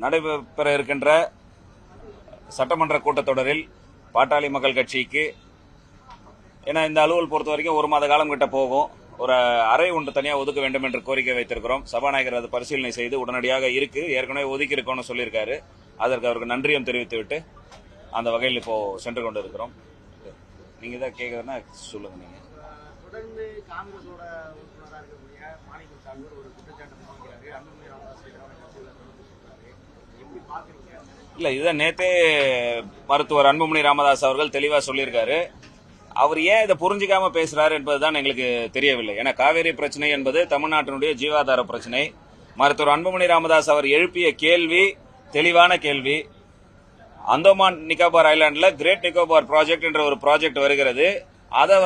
நடைபெற இருக்கின்ற சட்டமன்ற கூட்டத்தொடரில் பாட்டாளி மக்கள் கட்சிக்கு ஏன்னா இந்த அலுவல் பொறுத்த வரைக்கும் 1 மாத காலம் கிட்ட போகும். ஒரு அறை ஒன்று தனியாக ஒதுக்க வேண்டும் என்று கோரிக்கை வைத்திருக்கிறோம். சபாநாயகர் அதை பரிசீலனை செய்து உடனடியாக ஏற்கனவே ஒதுக்கி இருக்கோம்னு சொல்லியிருக்காரு. அதற்கு அவருக்கு நன்றியும் தெரிவித்துவிட்டு அந்த வகையில் இப்போ சென்று கொண்டு இருக்கிறோம். நீங்க தான் கேட்கறதுன்னா சொல்லுங்க. நீங்க தொடர்ந்து காங்கிரஸோட உறுப்பினராக இருக்கக்கூடிய மாணிக்கம் தாகூர் ஒரு குற்றச்சாட்டு முன்வைக்கிறாரு. அன்புமணி ராமதாஸ் எப்படி பாக்குறீங்க? இல்ல, இதுதான் நேத்தே மருத்துவர் அன்புமணி ராமதாஸ் அவர்கள் தெளிவா சொல்லியிருக்காரு. அவர் ஏன் இதை புரிஞ்சிக்காம பேசுறாரு என்பதுதான் எங்களுக்கு தெரியவில்லை. ஏன்னா காவேரி பிரச்சனை என்பது தமிழ்நாட்டினுடைய ஜீவாதார பிரச்சனை. மருத்துவர் அன்புமணி ராமதாஸ் அவர் எழுப்பிய கேள்வி தெளிவான கேள்வி. அந்தமான் நிக்கோபார் ஐலாண்ட்ல கிரேட் நிக்கோபார் ப்ராஜெக்ட் என்ற ஒரு ப்ராஜெக்ட் வருகிறது. அதை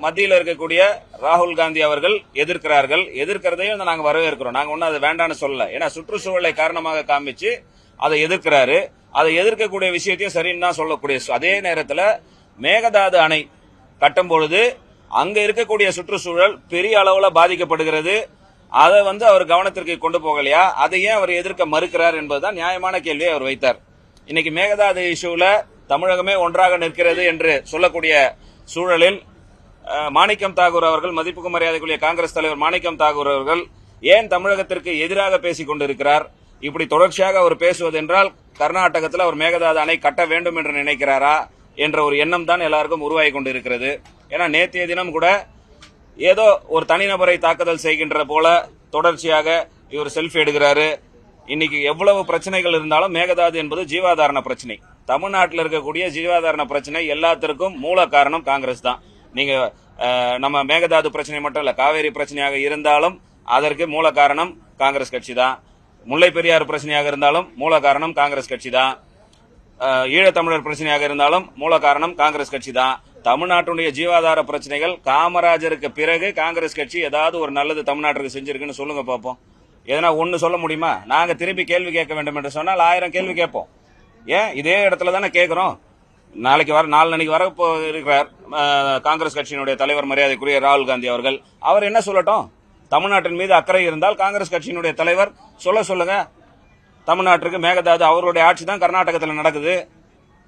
மத்தியில் இருக்கக்கூடிய ராகுல் காந்தி அவர்கள் எதிர்க்கிறார்கள். எதிர்க்கிறதையும் நாங்க வரவேற்கிறோம். நாங்க ஒன்னும் அதை வேண்டான்னு சொல்லல. ஏன்னா சுற்றுச்சூழலை காரணமாக காமிச்சு அதை எதிர்க்கிறாரு. அதை எதிர்க்கக்கூடிய விஷயத்தையும் சரின்னு தான் சொல்லக்கூடிய அதே நேரத்தில் மேகதாது அணை கட்டும் பொழுது அங்க இருக்கக்கூடிய சுற்றுச்சூழல் பெரிய அளவுல பாதிக்கப்படுகிறது. அதை அவர் கவனத்திற்கு கொண்டு போகலையா? அதையே அவர் எதிர்க்க மறுக்கிறார் என்பதுதான் நியாயமான கேள்வியை அவர் வைத்தார். இன்னைக்கு மேகதாது இஷ்யூல தமிழகமே ஒன்றாக நிற்கிறது என்று சொல்லக்கூடிய சூழலில் மாணிக்கம் தாகூர் அவர்கள், மதிப்புக்கு மரியாதைக்குரிய காங்கிரஸ் தலைவர் மாணிக்கம் தாகூர் அவர்கள் ஏன் தமிழகத்திற்கு எதிராக பேசிக் கொண்டிருக்கிறார்? இப்படி தொடர்ச்சியாக அவர் பேசுவது என்றால் கர்நாடகத்தில் அவர் மேகதாது அணை கட்ட வேண்டும் என்று நினைக்கிறாரா என்ற ஒரு எண்ணம் தான் எல்லாருக்கும் உருவாகி கொண்டிருக்கிறது. ஏன்னா நேற்றைய தினம் கூட ஏதோ ஒரு தனிநபரை தாக்குதல் செய்கின்ற போல தொடர்ச்சியாக இவர் செல்ஃபி எடுக்கிறாரு. இன்னைக்கு எவ்வளவு பிரச்சனைகள் இருந்தாலும் மேகதாது என்பது ஜீவாதாரண பிரச்சனை. தமிழ்நாட்டில் இருக்கக்கூடிய ஜீவாதாரண பிரச்சனை எல்லாத்திற்கும் மூல காரணம் காங்கிரஸ் தான். நீங்க நம்ம மேகதாது பிரச்சனை மட்டும் இல்ல, காவேரி பிரச்சனையாக இருந்தாலும் அதற்கு மூல காரணம் காங்கிரஸ் கட்சி தான். முல்லை பெரியாறு பிரச்சனையாக இருந்தாலும் மூல காரணம் காங்கிரஸ் கட்சி தான். ஈழத்தமிழர் பிரச்சனையாக இருந்தாலும் மூல காரணம் காங்கிரஸ் கட்சி தான். தமிழ்நாட்டுடைய ஜீவாதார பிரச்சனைகள் காமராஜருக்கு பிறகு காங்கிரஸ் கட்சி ஏதாவது ஒரு நல்லது தமிழ்நாட்டுக்கு செஞ்சிருக்குன்னு சொல்லுங்க பார்ப்போம். எதனா ஒன்னு சொல்ல முடியுமா? நாங்க திருப்பி கேள்வி கேட்க வேண்டும் என்று சொன்னால் 1000 கேள்வி கேட்போம். ஏன் இதே இடத்துல தானே கேட்கிறோம். நாளைக்கு வர இருக்கிறார் காங்கிரஸ் கட்சியினுடைய தலைவர் மரியாதைக்குரிய ராகுல் காந்தி அவர்கள். அவர் என்ன சொல்லட்டும்? தமிழ்நாட்டின் மீது அக்கறை இருந்தால் காங்கிரஸ் கட்சியினுடைய தலைவர் சொல்லுங்க. தமிழ்நாட்டுக்கு மேகதாது அவருடைய ஆட்சி தான் கர்நாடகத்தில் நடக்குது.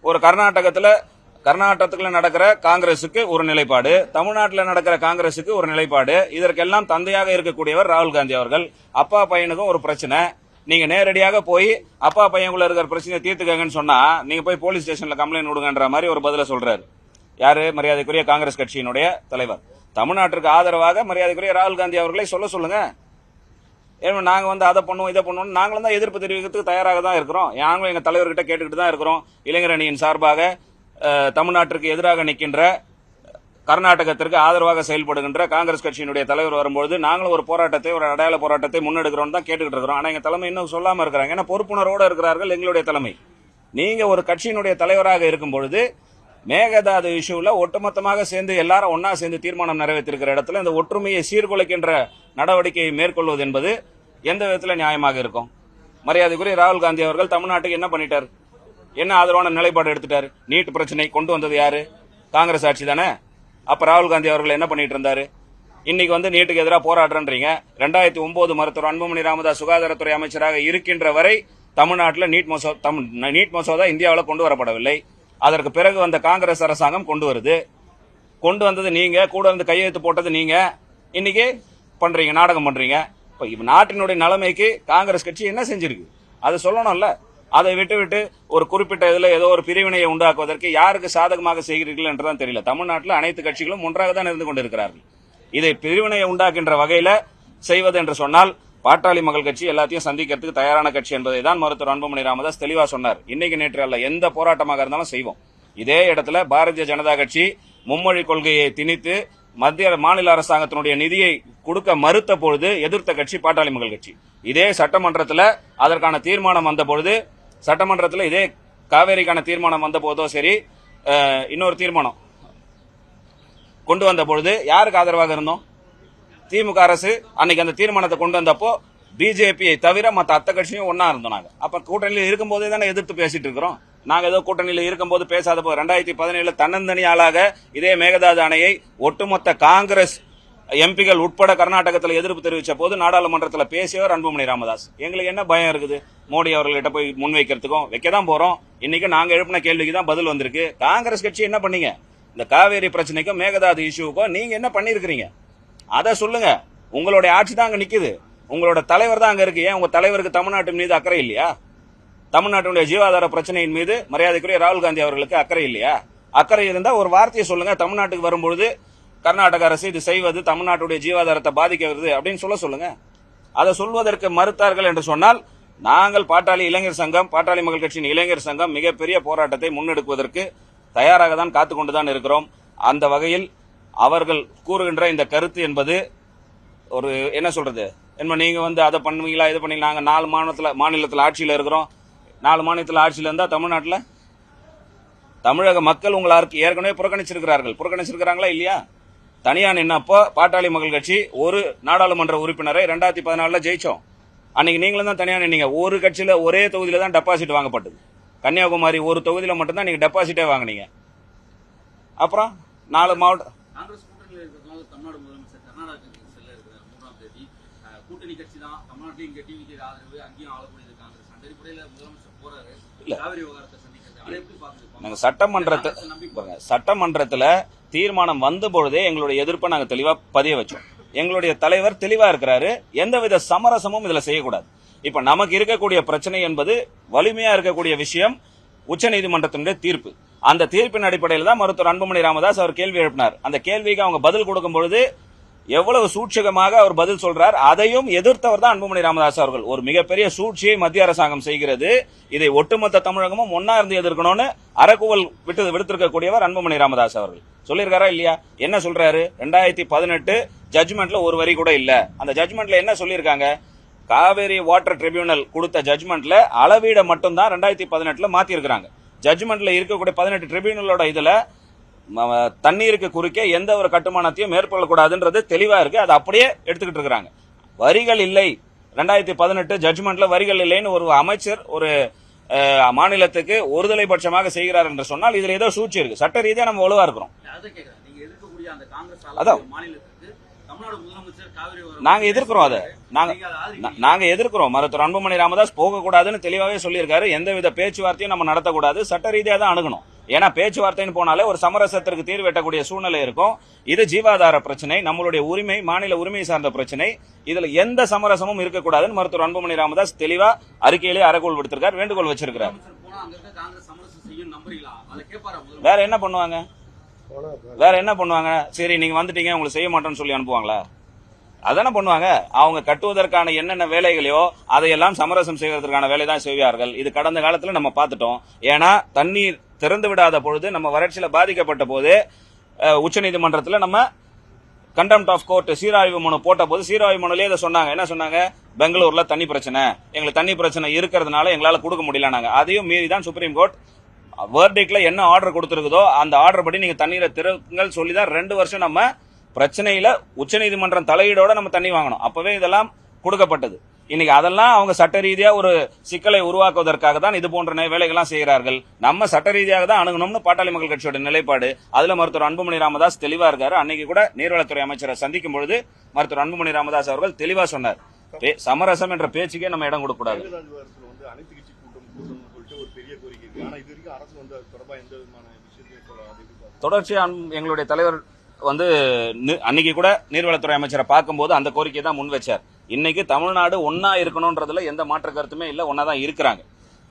ஒரு கர்நாடகத்தில் நடக்கிற காங்கிரசுக்கு ஒரு நிலைப்பாடு, தமிழ்நாட்டில் நடக்கிற காங்கிரசுக்கு ஒரு நிலைப்பாடு. இதற்கெல்லாம் தந்தையாக இருக்கக்கூடியவர் ராகுல் காந்தி அவர்கள். அப்பா பையனுக்கும் ஒரு பிரச்சனை. நீங்க நேரடியாக போய் அப்பா பையனுக்குள்ள இருக்கிற பிரச்சனையை தீர்த்துக்கங்கன்னு சொன்னா நீங்க போய் போலீஸ் ஸ்டேஷன்ல கம்ப்ளைண்ட் விடுங்கன்ற மாதிரி ஒரு பதில சொல்றாரு. யாரு? மரியாதைக்குரிய காங்கிரஸ் கட்சியினுடைய தலைவர். தமிழ்நாட்டிற்கு ஆதரவாக மரியாதைக்குரிய ராகுல் காந்தி அவர்களை சொல்லுங்க. ஏன்னா நாங்க அதை பண்ணுவோம் இதை பண்ணுவோம் நாங்களும் தான் எதிர்ப்பு தெரிவிக்கிறதுக்கு தயாராக தான் இருக்கிறோம். நாங்களும் எங்க தலைவர்கிட்ட கேட்டுக்கிட்டு தான் இருக்கிறோம். இளைஞர் அணியின் சார்பாக தமிழ்நாட்டிற்கு எதிராக நிற்கின்ற, கர்நாடகத்திற்கு ஆதரவாக செயல்படுகின்ற காங்கிரஸ் கட்சியினுடைய தலைவர் வரும்போது நாங்களும் ஒரு போராட்டத்தை, ஒரு அடையாள போராட்டத்தை முன்னெடுக்கிறோம் தான் கேட்டுக்கிட்டு இருக்கிறோம். ஆனா எங்க தலைமை இன்னும் சொல்லாம இருக்கிறாங்க. ஏன்னா பொறுப்புணர்வோடு இருக்கிறார்கள் எங்களுடைய தலைமை. நீங்க ஒரு கட்சியினுடைய தலைவராக இருக்கும் பொழுது மேகதாது இஷ்யூல ஒட்டுமொத்தமாக சேர்ந்து எல்லாரும் ஒன்னா சேர்ந்து தீர்மானம் நிறைவேற்றிருக்கிற இடத்துல இந்த ஒற்றுமையை சீர்குலைக்கின்ற நடவடிக்கையை மேற்கொள்வது என்பது எந்த விதத்தில் நியாயமாக இருக்கும்? மரியாதைக்குரிய ராகுல் காந்தி அவர்கள் தமிழ்நாட்டுக்கு என்ன பண்ணிட்டார்? என்ன ஆதரவான நிலைப்பாடு எடுத்துட்டாரு? நீட் பிரச்சனை கொண்டு வந்தது யாரு? காங்கிரஸ் ஆட்சி தானே. அப்ப ராகுல் காந்தி அவர்கள் என்ன பண்ணிட்டு இருந்தாரு? இன்னைக்கு நீட்டுக்கு எதிராக போராடுறீங்க. 2009 மருத்துவர் அன்புமணி ராமதாஸ் சுகாதாரத்துறை அமைச்சராக இருக்கின்ற வரை தமிழ்நாட்டில் நீட் மசோதா இந்தியாவில் கொண்டு வரப்படவில்லை. அதற்கு பிறகு வந்த காங்கிரஸ் அரசாங்கம் கொண்டு வந்தது நீங்க, கூட இருந்து கையெழுத்து போட்டது நீங்க. இன்னைக்கு பண்றீங்க, நாடகம் பண்றீங்க. இப்ப நாட்டினுடைய நிலைமைக்கு காங்கிரஸ் கட்சி என்ன செஞ்சிருக்கு அதை சொல்லணும்ல. அதை விட்டு ஒரு குறிப்பிட்ட இதுல ஏதோ ஒரு பிரிவினையை உண்டாக்குவதற்கு யாருக்கு சாதகமாக செய்கிறீர்கள் என்றுதான் தெரியல. தமிழ்நாட்டில் அனைத்து கட்சிகளும் ஒன்றாக தான் இருந்து கொண்டிருக்கிறார்கள். இதை பிரிவினையை உண்டாக்கின்ற வகையில செய்வது என்று சொன்னால் பாட்டாளி மக்கள் கட்சி எல்லாத்தையும் சந்திக்கிறதுக்கு தயாரான கட்சி என்பதை தான் மருத்துவர் அன்புமணி ராமதாஸ் தெளிவா சொன்னார். இன்னைக்கு நேற்று அல்ல, எந்த போராட்டமாக இருந்தாலும் செய்வோம். இதே இடத்துல பாரதிய ஜனதா கட்சி மும்மொழி கொள்கையை திணித்து மாநில அரசாங்கத்தினுடைய நிதியை கொடுக்க மறுத்த பொழுது எதிர்த்த கட்சி பாட்டாளி மக்கள் கட்சி. இதே சட்டமன்றத்தில் அதற்கான தீர்மானம் வந்த பொழுது, சட்டமன்றத்தில் இதே காவேரிக்கான தீர்மானம் வந்த போதோ சரி, இன்னொரு தீர்மானம் கொண்டு வந்த பொழுது யாருக்கு ஆதரவாக இருந்தோம்? திமுக அரசு அன்னைக்கு அந்த தீர்மானத்தை கொண்டு வந்தப்போ பிஜேபியை தவிர மற்ற அத்த கட்சியும் ஒன்னா இருந்தோம். நாங்க அப்ப கூட்டணியில் இருக்கும் போதே தானே எதிர்த்து பேசிட்டு இருக்கிறோம். நாங்க ஏதோ கூட்டணியில் இருக்கும் போது பேசாத போது 2017 தன்னந்தனி ஆளாக இதே மேகதாது அணையை ஒட்டுமொத்த காங்கிரஸ் எம்பிகள் உட்பட கர்நாடகத்தில் எதிர்ப்பு தெரிவித்த போது நாடாளுமன்றத்தில் பேசியவர் அன்புமணி ராமதாஸ். எங்களுக்கு என்ன பயம் இருக்குது மோடி அவர்கள்ட்ட போய் முன்வைக்கிறதுக்கும்? வைக்கதான் போறோம். இன்னைக்கு நாங்க எழுப்பின கேள்விக்கு தான் பதில் வந்திருக்கு. காங்கிரஸ் கட்சி என்ன பண்ணீங்க? இந்த காவேரி பிரச்சனைக்கும் மேகதாது இஷ்யூக்கும் நீங்க என்ன பண்ணிருக்கிறீங்க அதை சொல்லுங்க. உங்களுடைய ஆட்சி தான் அங்க நிக்குது, உங்களோட தலைவர் தான் அங்க இருக்கு. ஏன் உங்க தலைவருக்கு தமிழ்நாட்டின் மீது அக்கறை இல்லையா? தமிழ்நாட்டுடைய ஜீவாதார பிரச்சனையின் மீது மரியாதைக்குரிய ராகுல் காந்தி அவர்களுக்கு அக்கறை இல்லையா? அக்கறை இருந்தா ஒரு வார்த்தையை சொல்லுங்க. தமிழ்நாட்டுக்கு வரும்பொழுது கர்நாடக அரசு இது செய்வது தமிழ்நாட்டுடைய ஜீவாதாரத்தை பாதிக்கிறது அப்படின்னு சொல்லுங்க. அதை சொல்வதற்கு மறுத்தார்கள் என்று சொன்னால் நாங்கள் பாட்டாளி இளைஞர் சங்கம், பாட்டாளி மக்கள் கட்சியின் இளைஞர் சங்கம் மிகப்பெரிய போராட்டத்தை முன்னெடுக்குவதற்கு தயாராக தான் காத்துக்கொண்டுதான் இருக்கிறோம். அந்த வகையில் அவர்கள் கூறுகின்ற இந்த கருத்து என்பது ஒரு என்ன சொல்றது, என்ன நீங்க அதை பண்ணுவீங்களா இது பண்ணீங்களா? நாங்க 4 மாநிலத்தில் ஆட்சியில் இருக்கிறோம். 4 மாநிலத்தில் ஆட்சியில் இருந்தா தமிழ்நாட்டில் தமிழக மக்கள் உங்களை ஏற்கனவே புறக்கணிச்சிருக்கிறாங்களா இல்லையா? தனியா நின்னப்போ பாட்டாளி மக்கள் கட்சி ஒரு நாடாளுமன்ற உறுப்பினரை 2014 ஜெயிச்சோம். அன்னைக்கு நீங்களும் தான் தனியா நின்னீங்க. ஒரு கட்சியில ஒரே தொகுதியில தான் டெபாசிட் வாங்கப்பட்டது. கன்னியாகுமரி ஒரு தொகுதியில மட்டும்தான் நீங்க டெபாசிட்டே வாங்கினீங்க. அப்புறம் 4 மாவட்டம் காங்கிரஸ் கூட்டணியில் இருக்கிறதுனால தமிழ்நாடு முதலமைச்சர் கர்நாடகா செல்ல இருக்கிறார் 3ஆம் தேதி. கூட்டணி கட்சி தான் தமிழ்நாட்டில் இங்க டிவிக்கு ஆதரவு, அங்கேயும் ஆளக்கூடியது காங்கிரஸ். அந்த அடிப்படையில் முதலமைச்சர் போறாரு காவிரி விவகாரத்தை சந்திக்கிறது. அதை எப்படி பாக்குறீங்க? நாங்க சட்டமன்றத்துல தீர்மானம் வந்த பொழுதே எங்களுடைய எதிர்ப்பை நாங்க தெளிவா பதிய வச்சோம். எங்களுடைய தலைவர் தெளிவா இருக்கிறாரு, எந்தவித சமரசமும் இதுல செய்யக்கூடாது. இப்ப நமக்கு இருக்கக்கூடிய பிரச்சனை என்பது வலிமையா இருக்கக்கூடிய விஷயம் உச்சநீதிமன்றத்தினுடைய தீர்ப்பு. அந்த தீர்ப்பின் அடிப்படையில் தான் மருத்துவர் அன்புமணி ராமதாஸ் அவர் கேள்வி எழுப்பினார். அந்த கேள்விக்கு அவங்க பதில் கொடுக்கும் பொழுது எவ்வளவு சூட்சகமாக அவர் பதில் சொல்றார். அதையும் எதிர்த்தவர் தான் அன்புமணி ராமதாஸ் அவர்கள். ஒரு மிகப்பெரிய சூழ்ச்சியை மத்திய அரசாங்கம் செய்கிறது, இதை ஒட்டுமொத்த தமிழகமும் ஒன்னா இருந்து எதிர்க்கணும்னு அறக்குவல் விடுத்திருக்கக்கூடியவர் அன்புமணி ராமதாஸ் அவர்கள் சொல்லியிருக்காரா இல்லையா? என்ன சொல்றாரு? 2018 ஜட்ஜ்மெண்ட்ல ஒரு வரி கூட இல்ல. அந்த ஜட்ஜ்மெண்ட்ல என்ன சொல்லியிருக்காங்க? காவேரி வாட்டர் ட்ரிபியூனல் கொடுத்த ஜட்ஜ்மெண்ட்ல அளவீட மட்டும் தான் 2018 மாத்தி இருக்கிறாங்க. ஜட்ஜ்மெண்ட்ல இருக்கக்கூடிய 18 ட்ரிபியூனலோட இதுல தண்ணீருக்கு குறுக்கே எந்த ஒரு கட்டுமானத்தையும் மேற்கொள்ளக்கூடாதுன்றது தெளிவா இருக்கு. அதை அப்படியே எடுத்துக்கிட்டு இருக்காங்க. வரிகள் இல்லை, 2018 ஜட்ஜ்மெண்ட்ல வரிகள் இல்லைன்னு ஒரு அமைச்சர் ஒரு மாநிலத்துக்கு ஒருதலை பட்சமாக செய்கிறார் என்று சொன்னால் இதுல ஏதோ சூழ்ச்சி இருக்கு. சட்ட ரீதியா நம்ம ஒழுவா இருக்கிறோம். அதான் நாங்க எதிர்க்கிறோம். அதை நாங்க எதிர்க்கிறோம். மருத்துவர் அன்புமணி ராமதாஸ் போகக்கூடாதுன்னு தெளிவாவே சொல்லியிருக்காரு. எந்தவித பேச்சுவார்த்தையும் நம்ம நடத்தக்கூடாது, சட்ட ரீதியா தான் அணுகணும். ஏன்னா பேச்சுவார்த்தைன்னு போனாலே ஒரு சமரசத்திற்கு தீர்வு எட்டக்கூடிய சூழ்நிலை இருக்கும். இது ஜீவாதார பிரச்சனை, நம்மளுடைய உரிமை, மாநில உரிமை சார்ந்த பிரச்சனை. இதுல எந்த சமரசமும் இருக்கக்கூடாதுன்னு மருத்துவர் அன்புமணி ராமதாஸ் தெளிவா அறிக்கையிலே அறைகோள் விடுத்திருக்கார், வேண்டுகோள் வச்சிருக்கார். வேற என்ன பண்ணுவாங்க? சரி நீங்க வந்துட்டீங்க உங்களுக்கு செய்ய மாட்டோம்னு சொல்லி அனுப்புவாங்களா? அதான பண்ணுவாங்க. அவங்க கட்டுவதற்கான என்னென்ன வேலைகளையோ அதையெல்லாம் சமரசம் செய்வதற்கான வேலை தான் செய்வார்கள். இது கடந்த காலத்துல நம்ம பார்த்துட்டோம். ஏன்னா தண்ணீர் திறந்து விடாத பொழுது, நம்ம வறட்சியில பாதிக்கப்பட்ட போது உச்சநீதிமன்றத்தில் நம்ம கண்டெம்ட் ஆஃப் கோர்ட் சீராய்வு மனு போட்ட போது சீராய்வு மனுலேயே இதை சொன்னாங்க. என்ன சொன்னாங்க? பெங்களூர்ல தண்ணி பிரச்சனை, எங்களுக்கு தண்ணி பிரச்சனை இருக்கிறதுனால எங்களால கொடுக்க முடியல. அதையும் மீறி தான் சுப்ரீம் கோர்ட் வேர்டிக்ல என்ன ஆர்டர் கொடுத்திருக்குதோ அந்த ஆர்டர் படி நீங்க தண்ணீரை திறங்கள் சொல்லிதான் 2 வருஷம் நம்ம பிரச்சனையில உச்சநீதிமன்றம் தலையீடோட நம்ம தண்ணி வாங்கணும். அப்பவே இதெல்லாம் கொடுக்கப்பட்டது. இன்னைக்கு அதெல்லாம் அவங்க சட்ட ரீதியா ஒரு சிக்கலை உருவாக்குவதற்காக தான் இது போன்ற வேலைகள்லாம் செய்கிறார்கள். நம்ம சட்ட ரீதியாக தான் அணுகணும்னு பாட்டாளி மக்கள் கட்சியோட நிலைப்பாடு. அதுல மருத்துவர் அன்புமணி ராமதாஸ் தெளிவா இருக்காரு. அன்னைக்கு கூட நீர்வளத்துறை அமைச்சரை சந்திக்கும் பொழுது மருத்துவர் அன்புமணி ராமதாஸ் அவர்கள் தெளிவா சொன்னார், சமரசம் என்ற பேச்சுக்கே நம்ம இடம் கொடுக்க கூடாது. தொடர்ச்சியா எங்களுடைய தலைவர் அன்னைக்கு கூட நீர்வளத்துறை அமைச்சரை பார்க்கும்போது அந்த கோரிக்கை தான் முன் வச்சார். இன்னைக்கு தமிழ்நாடு ஒன்னா இருக்கணும்ன்றதுல எந்த மாற்று கருத்துமே இல்ல, ஒன்னாதான் இருக்கிறாங்க.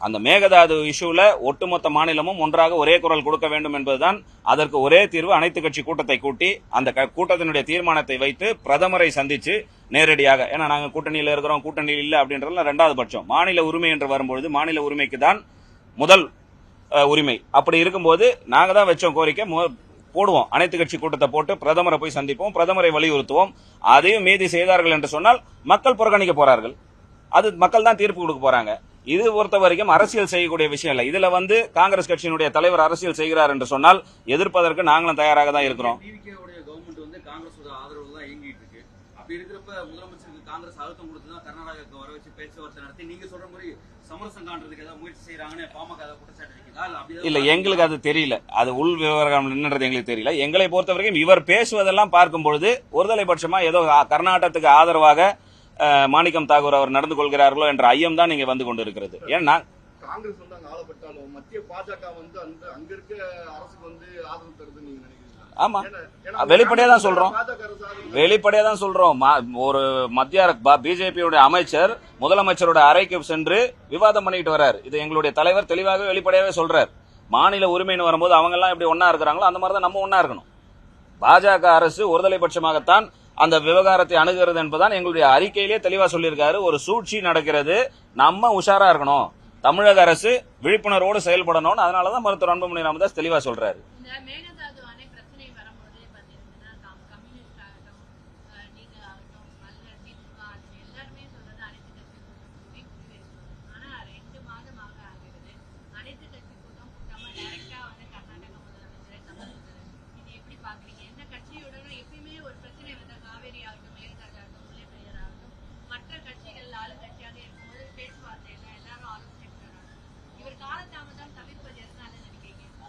அந்த மேகதாது இஷ்யூல ஒட்டுமொத்த மாநிலமும் ஒன்றாக ஒரே குரல் கொடுக்க வேண்டும் என்பதுதான் அதற்கு ஒரே தீர்வு. அனைத்து கட்சி கூட்டத்தை கூட்டி அந்த கூட்டத்தினுடைய தீர்மானத்தை வைத்து பிரதமரை சந்திச்சு நேரடியாக, ஏன்னா நாங்க கூட்டணியில இருக்கிறோம், கூட்டணியில் இல்ல அப்படின்றதுல 2வது பட்சம். மாநில உரிமை என்று வரும்பொழுது மாநில உரிமைக்கு தான் முதல் உரிமை. அப்படி இருக்கும்போது நாங்க தான் வச்சோம் கோரிக்கை, போடுவோம். அனைத்து கட்சி கூட்டத்தை போட்டு பிரதமரை போய் சந்திப்போம், பிரதமரை வலியுறுத்துவோம். அதையும் மீதி செய்தார்கள் என்று சொன்னால் மக்கள் புறக்கணிக்க போறார்கள். அது மக்கள் தான் தீர்ப்பு கொடுக்க போறாங்க. இது பொறுத்த வரைக்கும் அரசியல் செய்யக்கூடிய விஷயம் இல்லை. இதுல காங்கிரஸ் கட்சியினுடைய தலைவர் அரசியல் செய்கிறார் என்று சொன்னால் எதிர்ப்பதற்கு நாங்களும் தயாராக தான் இருக்கிறோம். காங்கிரஸ் ஆதரவு தான் இயங்கிட்டு இருக்கு. அப்படி இருக்கிறப்ப முதலமைச்சருக்கு காங்கிரஸ் அழுத்தம் கொடுத்துதான் கர்நாடகாவுக்கு வர வச்சு பேச்சுவார்த்தை நடத்தி நீங்க சொல்ற மாதிரி சமரசம் காண்றதுக்கு ஏதாவது முயற்சி செய்யறாங்கன்னு பாமக ஏதாவது குற்றச்சாட்டு இருக்குதா? இல்ல எங்களுக்கு அது தெரியல, அது உள் விவகாரம் என்னன்றது எங்களுக்கு தெரியல. எங்களை பொறுத்தவரைக்கும் இவர் பேசுவதெல்லாம் பார்க்கும் பொழுது ஒருதலை பட்சமா ஏதோ கர்நாடகத்துக்கு ஆதரவாக மாணிக்கம் தாகூர் அவர் நடந்து கொள்கிறார்களோ என்ற ஐயம் தான் இங்க வந்து கொண்டு இருக்கிறது. ஏன்னா காங்கிரஸ் வந்து அங்க ஆளப்பட்டாலும் மத்திய பாஜக வந்து அங்க இருக்க அரசுக்கு வந்து ஆதரவு தருது நீங்க நினைக்கிறீங்க? ஆமா, வெளிப்படையா தான் சொல்றோம், பாஜக அரசு வெளிப்படையா தான் சொல்றோம். ஒரு மத்திய பிஜேபியோட அமைச்சர் முதலமைச்சரோட அறைக்கு சென்று விவாதம் பண்ணிட்டு வர்றாரு. இது எங்களுடைய தலைவர் தெளிவாக வெளிப்படையாவே சொல்றாரு. மாநில உரிமைன்னு வரும்போது அவங்க எல்லாம் எப்படி ஒன்னா இருக்கிறாங்களோ அந்த மாதிரி தான் நம்ம ஒன்னா இருக்கணும். பாஜக அரசு ஒருதலை பட்சமாகத்தான் அந்த விவகாரத்தை அணுகிறது என்பதுதான் எங்களுடைய அறிக்கையிலே தெளிவா சொல்லியிருக்காரு. ஒரு சூழ்ச்சி நடக்கிறது, நம்ம உஷாரா இருக்கணும், தமிழக அரசு விழிப்புணர்வோடு செயல்படணும். அதனாலதான் மருத்துவர் அன்புமணி ராமதாஸ் தெளிவா சொல்றாரு.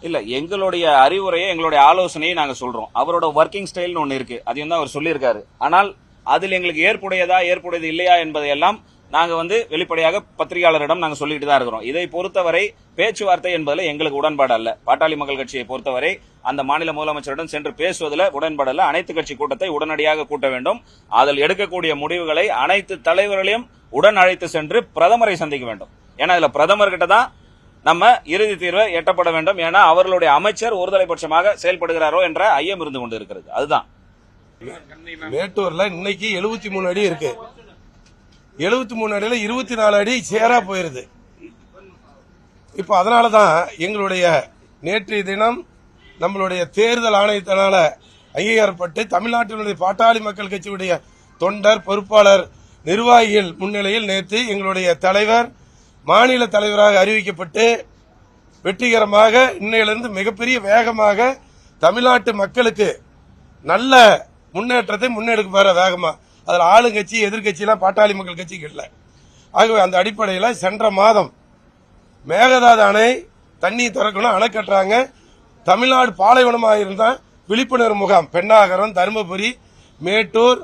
இல்ல, எங்களுடைய அறிவுரையை எங்களுடைய ஆலோசனையை நாங்க சொல்றோம். அவரோட ஒர்க்கிங் ஸ்டைல்னு ஒண்ணு இருக்கு, அதையும் தான் அவர் சொல்லியிருக்காரு. ஆனால் அதில் எங்களுக்கு ஏற்புடையது இல்லையா என்பதையெல்லாம் நாங்க வெளிப்படையாக பத்திரிகையாளரிடம் நாங்க சொல்லிட்டு தான் இருக்கிறோம். இதை பொறுத்தவரை பேச்சுவார்த்தை என்பதில் எங்களுக்கு உடன்பாடு அல்ல. பாட்டாளி மக்கள் கட்சியை பொறுத்தவரை அந்த மாநில முதலமைச்சரிடம் சென்று பேசுவதில் உடன்பாடு அல்ல. அனைத்து கட்சி கூட்டத்தை உடனடியாக கூட்ட வேண்டும். அதில் எடுக்கக்கூடிய முடிவுகளை அனைத்து தலைவர்களையும் உடன் அழைத்து சென்று பிரதமரை சந்திக்க வேண்டும். ஏன்னா இதுல பிரதமர் கிட்ட தான் நம்ம இறுதி தீர்வை எட்டப்பட வேண்டும். ஏன்னா அவர்களுடைய அமைச்சர் ஒருதலை பட்சமாக செயல்படுகிறாரோ என்ற ஐயம் இருந்து கொண்டு இருக்கிறது. அதுதான் மேட்டூர்ல இன்னைக்கு 73 அடி இருக்கு. 73 அடியில 24 அடி சேரா போயிருது. இப்ப அதனாலதான் எங்களுடைய நேற்றைய தினம் நம்மளுடைய தேர்தல் ஆணையத்தினால அங்கீகாரப்பட்டு தமிழ்நாட்டினுடைய பாட்டாளி மக்கள் கட்சியுடைய தொண்டர், பொறுப்பாளர், நிர்வாகிகள் முன்னிலையில் நேற்று எங்களுடைய தலைவர் மாநில தலைவராக அறிவிக்கப்பட்டு வெற்றிகரமாக இன்னையிலிருந்து மிகப்பெரிய வேகமாக தமிழ்நாட்டு மக்களுக்கு நல்ல முன்னேற்றத்தை முன்னெடுக்க வேகமா. அதில் ஆளுங்கட்சி எதிர்கட்சியெல்லாம் பாட்டாளி மக்கள் கட்சிக்கு இல்லை. ஆகவே அந்த அடிப்படையில் சென்ற மாதம் மேகதாது அணை தண்ணி திறக்கணும், அணை கட்டுறாங்க. தமிழ்நாடு பாலைவனமாக இருந்தால் விழிப்புணர்வு முகாம் பெண்ணாகரம், தருமபுரி, மேட்டூர்,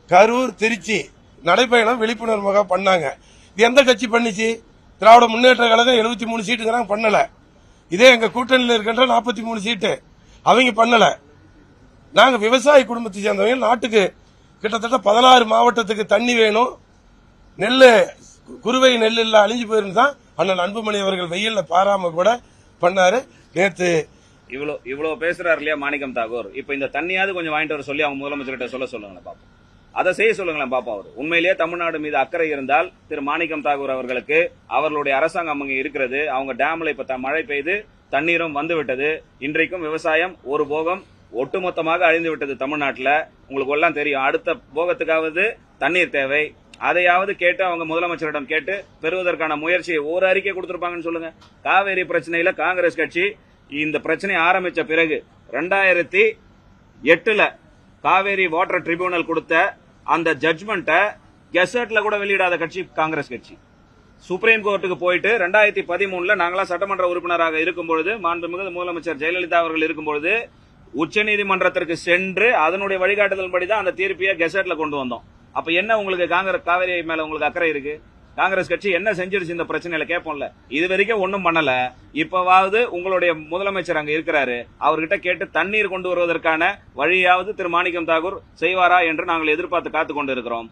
கரூர், திருச்சி நடைபயணம் விழிப்புணர்வு முகாம் பண்ணாங்க. இது எந்த கட்சி பண்ணிச்சு? திராவிட முன்னேற்ற கழகம் 73 சீட்டுங்கிறாங்க, பண்ணல. இதே எங்க கூட்டணியில் இருக்கின்ற 43 சீட்டு அவங்க பண்ணல. நாங்க விவசாய குடும்பத்தை சேர்ந்தவங்க. நாட்டுக்கு கிட்டத்தட்ட 16 மாவட்டத்துக்கு தண்ணி வேணும். நெல்லு, குறுவை நெல் எல்லாம் அழிஞ்சு போயிருந்தான் அண்ணன் அன்புமணி அவர்கள் வெயில்ல பாராம கூட பண்ணாரு. நேற்று இவ்வளவு பேசுறாரு இல்லையா மாணிக்கம் தாகூர், இப்ப இந்த தண்ணியாவது கொஞ்சம் வாங்கிட்டு வர சொல்லி அவங்க முதலமைச்சர்கிட்ட சொல்லுங்களேன் பாப்போம். அதை செய்ய சொல்லுங்களேன் பாப்பா. அவர் உண்மையிலேயே தமிழ்நாடு மீது அக்கறை இருந்தால் திரு மாணிக்கம் தாகூர் அவர்களுக்கு அவர்களுடைய அரசாங்கம் அங்க இருக்கிறது. அவங்க டேம்ல இப்ப மழை பெய்து தண்ணீரும் வந்து விட்டது. இன்றைக்கும் விவசாயம் ஒரு போகம் ஒட்டுமொத்தமாக அழிந்து விட்டது தமிழ்நாட்டில். உங்களுக்கு எல்லாம் தெரியும். அடுத்த போகத்துக்காவது தண்ணீர் தேவை. அதையாவது கேட்டு அவங்க முதலமைச்சரிடம் கேட்டு பெறுவதற்கான முயற்சியை ஒரு அறிக்கை கொடுத்திருப்பாங்கன்னு சொல்லுங்க. காவேரி பிரச்சனையில காங்கிரஸ் கட்சி இந்த பிரச்சனை ஆரம்பிச்ச பிறகு 2008 காவேரி வாட்டர் ட்ரிபியூனல் கொடுத்த அந்த ஜட்ஜ்மெண்ட்டை கெசட்ல கூட வெளியிடாத கட்சி காங்கிரஸ் கட்சி. சுப்ரீம் கோர்ட்டுக்கு போயிட்டு 2013 நாங்களாம் சட்டமன்ற உறுப்பினராக இருக்கும்பொழுது, மாண்புமிகு முதலமைச்சர் ஜெயலலிதா அவர்கள் இருக்கும்பொழுது உச்சநீதிமன்றத்திற்கு சென்று அதனுடைய வழிகாட்டுதல் தான் அந்த தீர்ப்பையை கெசட்ல கொண்டு வந்தோம். அப்ப என்ன உங்களுக்கு காவேரி மேல உங்களுக்கு அக்கறை இருக்கு? காங்கிரஸ் கட்சி என்ன செஞ்சிருச்சு இந்த பிரச்சனையில கேட்போம்ல. இது வரைக்கும் ஒன்னும் பண்ணல. இப்பவாவது உங்களுடைய முதலமைச்சர் அங்க இருக்கிறாரு, அவர்கிட்ட கேட்டு தண்ணீர் கொண்டு வருவதற்கான வழியாவது திரு மாணிக்கம் தாகூர் செய்வாரா என்று நாங்கள் எதிர்பார்த்து காத்துக் கொண்டு இருக்கிறோம்.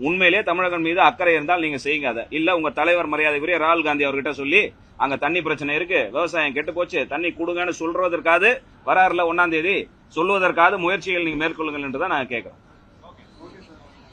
உண்மையிலே தமிழகம் மீது அக்கறை இருந்தால் நீங்க செய்யுங்க. அதை இல்ல உங்க தலைவர் மரியாதைக்குரிய ராகுல் காந்தி அவர்கிட்ட சொல்லி அங்க தண்ணி பிரச்சனை இருக்கு, விவசாயம் கெட்டு போச்சு, தண்ணி கொடுங்கன்னு சொல்றதற்காவது வராருல 1ஆம் தேதி சொல்லுவதற்காவது முயற்சிகள் நீங்க மேற்கொள்ளுங்கள் என்றுதான் நான் கேட்கிறேன்.